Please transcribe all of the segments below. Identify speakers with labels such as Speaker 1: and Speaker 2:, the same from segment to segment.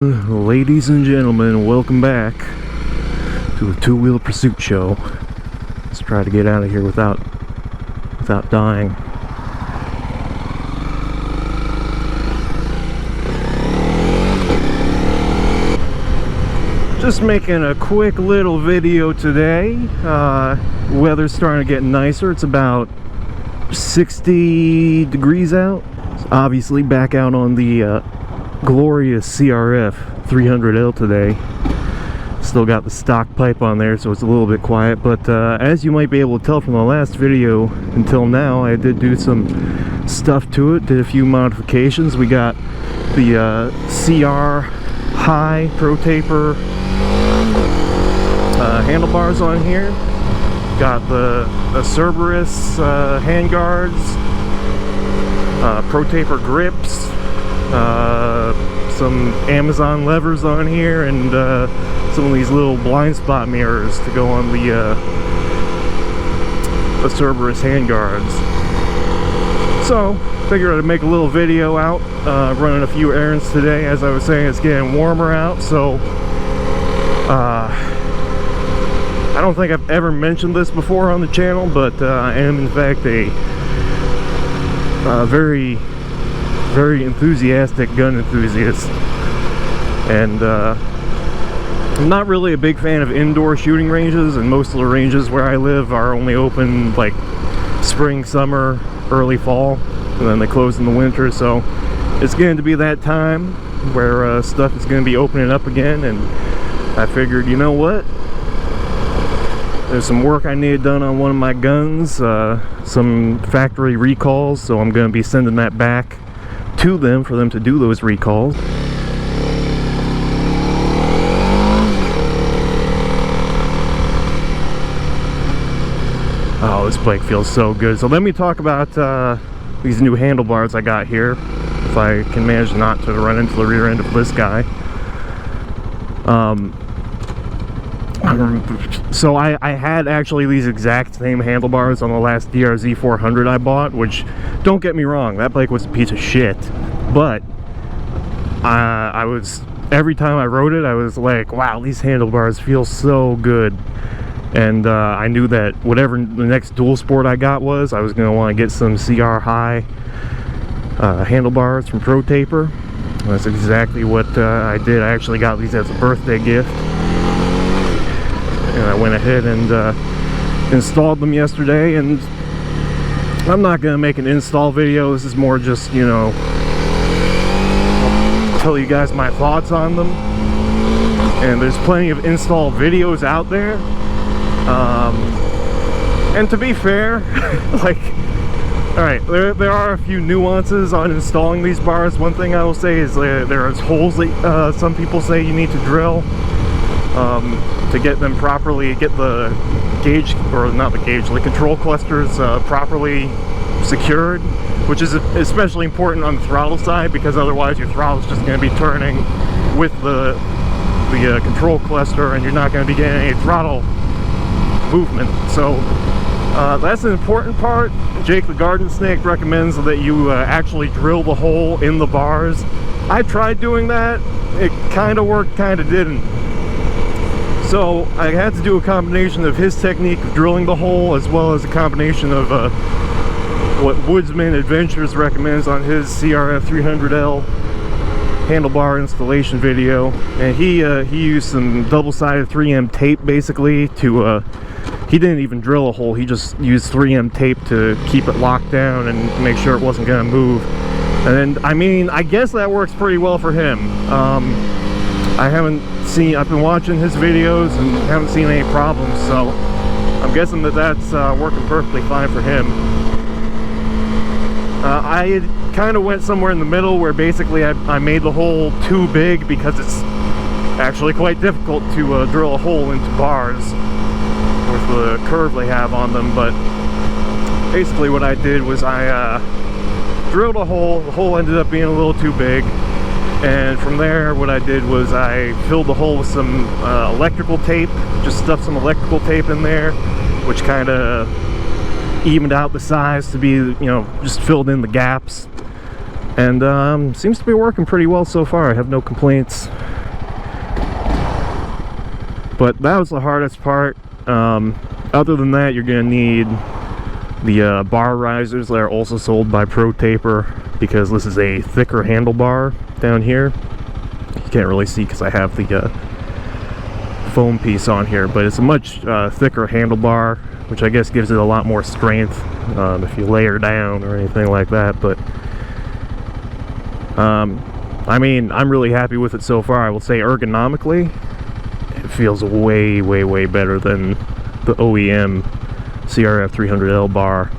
Speaker 1: Ladies and gentlemen, welcome back to the Two-Wheel Pursuit Show. Let's try to get out of here without dying. Just making a quick little video today. Weather's starting to get nicer. It's about 60 degrees out. Obviously back out on the glorious CRF300L today. Still got the stock pipe on there, so it's a little bit quiet, but as you might be able to tell from the last video until now, I did do some stuff to it, did a few modifications. We got the CR high Pro Taper handlebars on here, got the Cerberus handguards, Pro Taper grips, some Amazon levers on here, and some of these little blind spot mirrors to go on the Cerberus handguards. So figured I'd make a little video out, running a few errands today. As I was saying, it's getting warmer out, so I don't think I've ever mentioned this before on the channel, but I am in fact a very enthusiastic gun enthusiast, and I'm not really a big fan of indoor shooting ranges, and most of the ranges where I live are only open like spring, summer, early fall, and then they close in the winter. So it's going to be that time where stuff is going to be opening up again, and I figured, you know what, there's some work I need done on one of my guns, some factory recalls, so I'm going to be sending that back to them for them to do those recalls. Oh, this bike feels so good. So let me talk about these new handlebars I got here, if I can manage not to run into the rear end of this guy. So I had actually these exact same handlebars on the last DRZ400 I bought, which, don't get me wrong, that bike was a piece of shit, but I was, every time I rode it, I was like, wow, these handlebars feel so good. And I knew that whatever the next dual sport I got was, I was going to want to get some CR high handlebars from Pro Taper. That's exactly what I did. I actually got these as a birthday gift, and I went ahead and installed them yesterday. And I'm not going to make an install video. This is more just, you know, I'll tell you guys my thoughts on them. And there's plenty of install videos out there. And to be fair, like, alright, there are a few nuances on installing these bars. One thing I will say is there's holes that some people say you need to drill to get them properly, get the gauge, or not the gauge, the control clusters properly secured, which is especially important on the throttle side, because otherwise your throttle is just going to be turning with the control cluster, and you're not going to be getting any throttle movement. So that's an important part. Jake the Garden Snake recommends that you actually drill the hole in the bars. I tried doing that. It kind of worked, kind of didn't. So I had to do a combination of his technique of drilling the hole, as well as a combination of what Woodsman Adventures recommends on his CRF300L handlebar installation video. And he used some double-sided 3M tape basically to he didn't even drill a hole, he just used 3M tape to keep it locked down and make sure it wasn't going to move. And I mean, I guess that works pretty well for him. I've been watching his videos and haven't seen any problems, so I'm guessing that that's working perfectly fine for him. I kind of went somewhere in the middle, where basically I made the hole too big, because it's actually quite difficult to drill a hole into bars with the curve they have on them. But basically what I did was I drilled a hole. The hole ended up being a little too big, and from there what I did was I filled the hole with some electrical tape, just stuffed some electrical tape in there, which kind of evened out the size to be, you know, just filled in the gaps. And seems to be working pretty well so far. I have no complaints. But that was the hardest part. Other than that, you're gonna need the bar risers that are also sold by Pro Taper, because this is a thicker handlebar down here. You can't really see because I have the foam piece on here, but it's a much thicker handlebar, which I guess gives it a lot more strength if you layer down or anything like that. But I mean, I'm really happy with it so far. I will say ergonomically, it feels way, way, way better than the OEM CRF300L bar.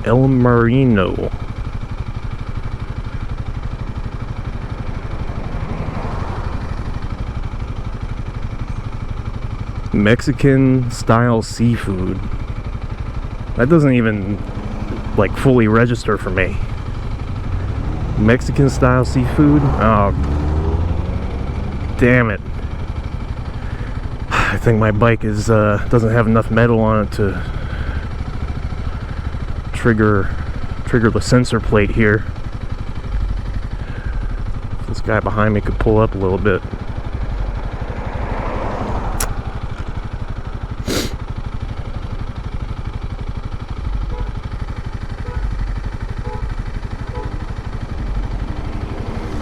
Speaker 1: El Marino. Mexican style seafood. That doesn't even like fully register for me. Mexican style seafood? Oh, damn it. I think my bike is doesn't have enough metal on it to trigger the sensor plate here. This guy behind me could pull up a little bit.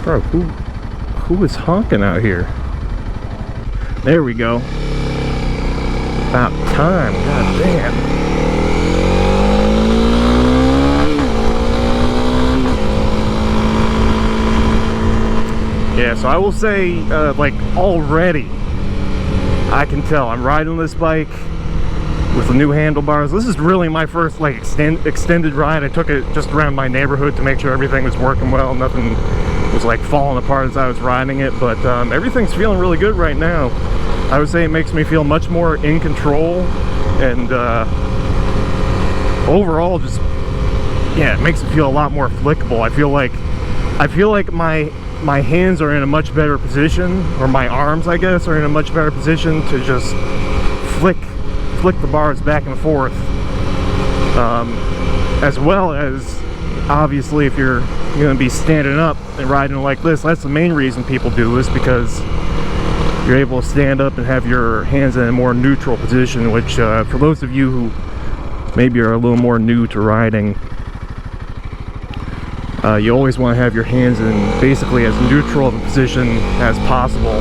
Speaker 1: Bro, who is honking out here? There we go. About time, god damn. Yeah, so I will say, like, already, I can tell I'm riding this bike with the new handlebars. This is really my first, like, extended ride. I took it just around my neighborhood to make sure everything was working well. Nothing was like falling apart as I was riding it, but everything's feeling really good right now. I would say it makes me feel much more in control, and overall just, yeah, it makes it feel a lot more flickable. I feel like my hands are in a much better position, or my arms, I guess, are in a much better position to just flick the bars back and forth, as well as, obviously, if you're going to be standing up and riding like this, that's the main reason people do this, because you're able to stand up and have your hands in a more neutral position, which for those of you who maybe are a little more new to riding, you always want to have your hands in basically as neutral of a position as possible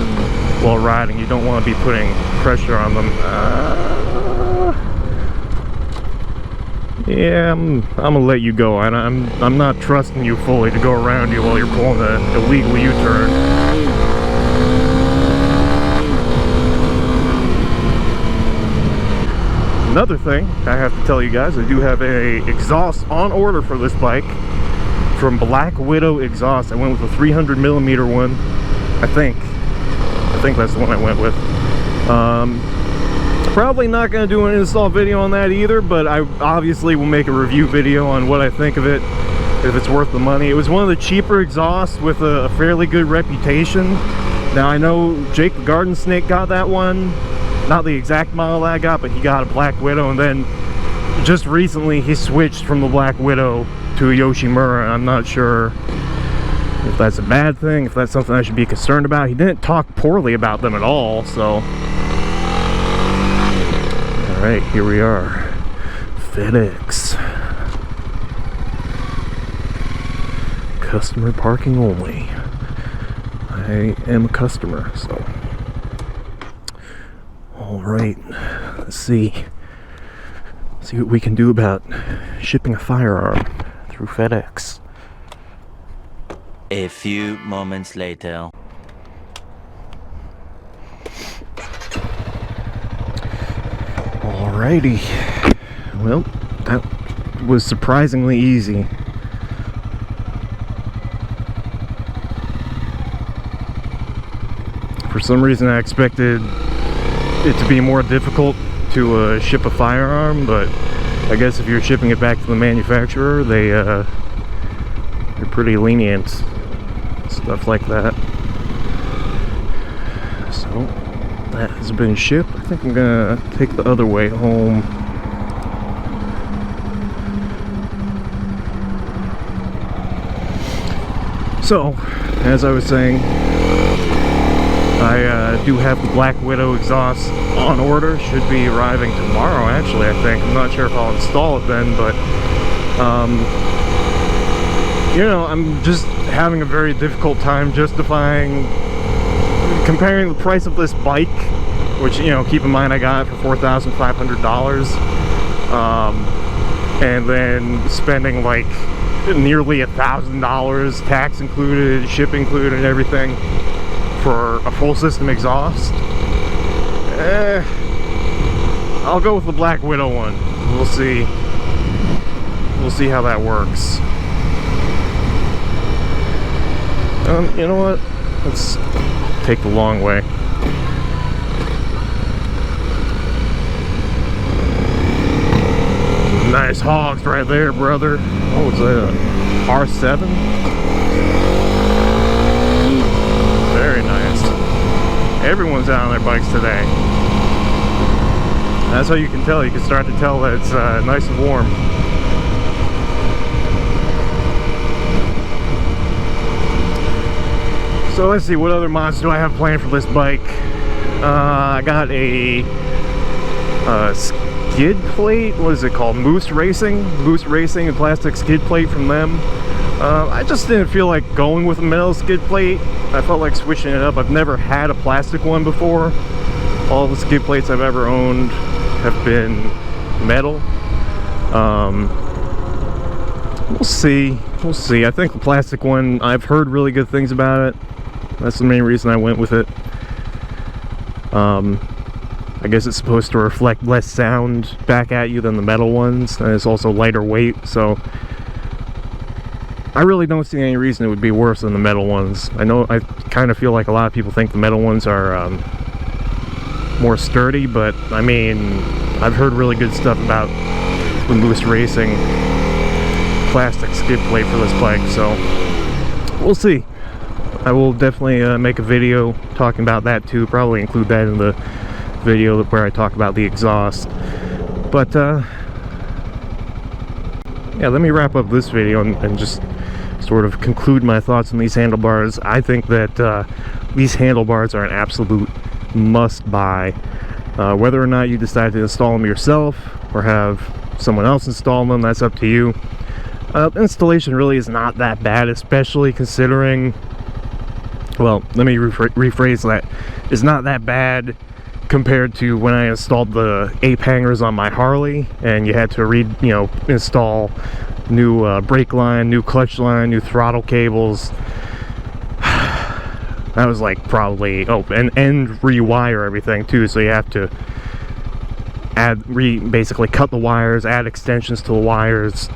Speaker 1: while riding. You don't want to be putting pressure on them. Yeah, I'm gonna let you go. I'm not trusting you fully to go around you while you're pulling an illegal U-turn. Another thing I have to tell you guys, I do have a exhaust on order for this bike from Black Widow Exhaust. I went with a 300mm one, I think that's the one I went with. Probably not going to do an install video on that either, but I obviously will make a review video on what I think of it, if it's worth the money. It was one of the cheaper exhausts with a fairly good reputation. Now I know Jake the Garden Snake got that one, not the exact model that I got, but he got a Black Widow, and then just recently he switched from the Black Widow to a Yoshimura. I'm not sure if that's a bad thing, if that's something I should be concerned about. He didn't talk poorly about them at all, so... Alright, here we are. FedEx. Customer parking only. I am a customer, so... Alright, let's see what we can do about shipping a firearm through FedEx.
Speaker 2: A few moments later.
Speaker 1: Alrighty. Well, that was surprisingly easy. For some reason I expected it to be more difficult to ship a firearm, but I guess if you're shipping it back to the manufacturer, they're pretty lenient, stuff like that. So that is has been shipped. I think I'm gonna take the other way home. So, as I was saying, I do have the Black Widow exhaust on order. Should be arriving tomorrow, actually, I think. I'm not sure if I'll install it then, but you know, I'm just having a very difficult time comparing the price of this bike, which, you know, keep in mind I got it for $4,500, and then spending like nearly $1,000, tax included, shipping included, and everything, for a full system exhaust. I'll go with the Black Widow one. We'll see how that works. You know what? Let's take the long way. Nice hogs right there, brother. What was that? R7? Very nice. Everyone's out on their bikes today. That's how you can tell. You can start to tell that it's nice and warm. So let's see, what other mods do I have planned for this bike? I got a skid plate. What is it called? Moose Racing, a plastic skid plate from them. I just didn't feel like going with a metal skid plate. I felt like switching it up. I've never had a plastic one before. All the skid plates I've ever owned have been metal. We'll see. I think the plastic one, I've heard really good things about it. That's the main reason I went with it. I guess it's supposed to reflect less sound back at you than the metal ones, and it's also lighter weight, so I really don't see any reason it would be worse than the metal ones. I kind of feel like a lot of people think the metal ones are more sturdy, but I mean, I've heard really good stuff about the Moose Racing plastic skid plate for this bike, so we'll see. I will definitely make a video talking about that too, probably include that in the video where I talk about the exhaust. But yeah, let me wrap up this video and just sort of conclude my thoughts on these handlebars. I think that these handlebars are an absolute must-buy. Whether or not you decide to install them yourself or have someone else install them, that's up to you. Installation really is not that bad, especially considering, well, let me rephrase that. It's not that bad compared to when I installed the ape hangers on my Harley, and you had to install new brake line, new clutch line, new throttle cables. That was like probably, and rewire everything too, so you have to basically cut the wires, add extensions to the wires.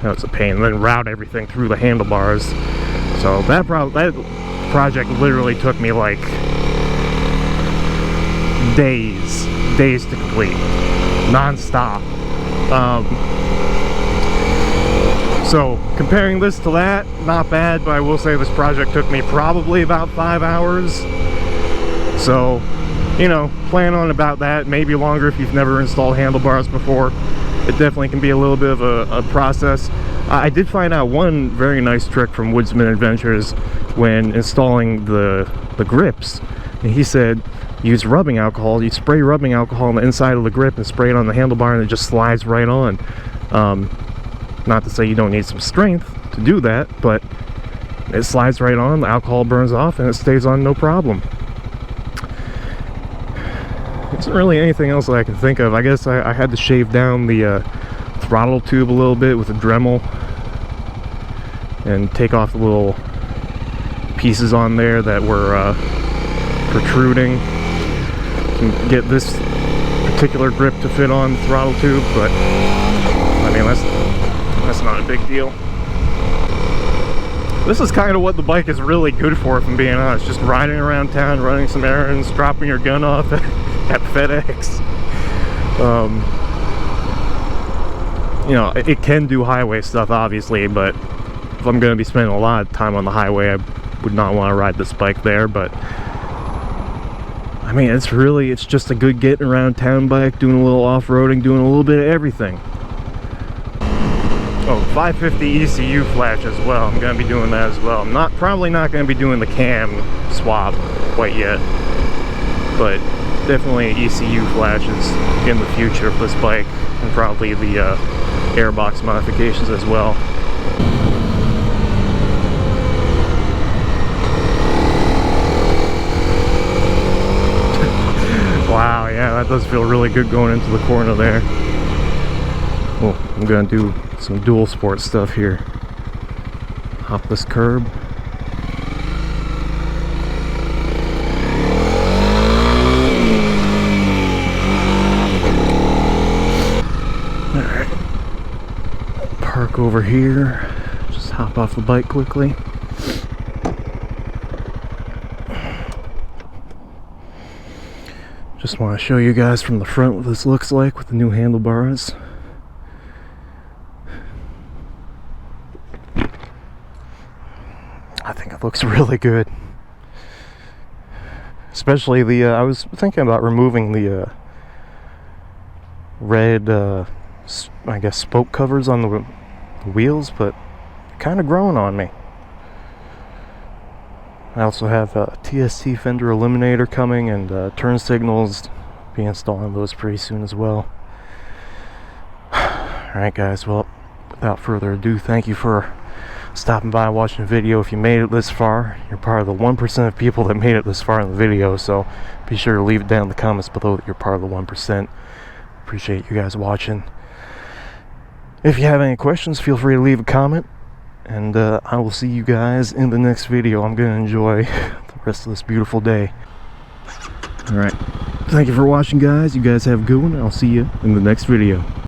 Speaker 1: That was a pain. And then route everything through the handlebars. So that project literally took me like days to complete, non-stop. So comparing this to that, not bad, but I will say this project took me probably about 5 hours. So, you know, plan on about that, maybe longer if you've never installed handlebars before. It definitely can be a little bit of a process. I did find out one very nice trick from Woodsman Adventures when installing the grips. And he said, use rubbing alcohol. You spray rubbing alcohol on the inside of the grip and spray it on the handlebar, and it just slides right on. Not to say you don't need some strength to do that, but it slides right on, the alcohol burns off, and it stays on no problem. There isn't really anything else that I can think of. I guess I had to shave down the throttle tube a little bit with a Dremel and take off the little pieces on there that were protruding to get this particular grip to fit on the throttle tube, but I mean, that's not a big deal. This is kind of what the bike is really good for, if I'm being honest. Just riding around town, running some errands, dropping your gun off at FedEx. You know, it can do highway stuff, obviously, but if I'm going to be spending a lot of time on the highway, I would not want to ride this bike there. But, you know, it can do highway stuff, obviously, but if I'm going to be spending a lot of time on the highway, I would not want to ride this bike there. But, you know, it can do highway stuff, obviously, but if I'm going to be spending a lot of time on the highway, I would not want to ride this bike there. But I mean, it's just a good getting around town bike, doing a little off-roading, doing a little bit of everything. Oh, 550 ECU Flash as well. I'm gonna be doing that as well. I'm probably not gonna be doing the cam swap quite yet, but definitely ECU flashes in the future of this bike, and probably the airbox modifications as well. Wow, yeah, that does feel really good going into the corner there. Oh, I'm gonna do some dual sport stuff here. Hop this curb. Alright. Park over here. Just hop off the bike quickly. Just want to show you guys from the front what this looks like with the new handlebars. I think it looks really good. Especially the, I was thinking about removing the red, I guess, spoke covers on the wheels, but kind of growing on me. I also have a TST fender eliminator coming, and turn signals. Be installing those pretty soon as well. Alright guys, well, without further ado, thank you for stopping by and watching the video. If you made it this far, you're part of the 1% of people that made it this far in the video, so be sure to leave it down in the comments below that you're part of the 1%. Appreciate you guys watching. If you have any questions, feel free to leave a comment, and I will see you guys in the next video. I'm going to enjoy the rest of this beautiful day. Alright, thank you for watching guys. You guys have a good one. I'll see you in the next video.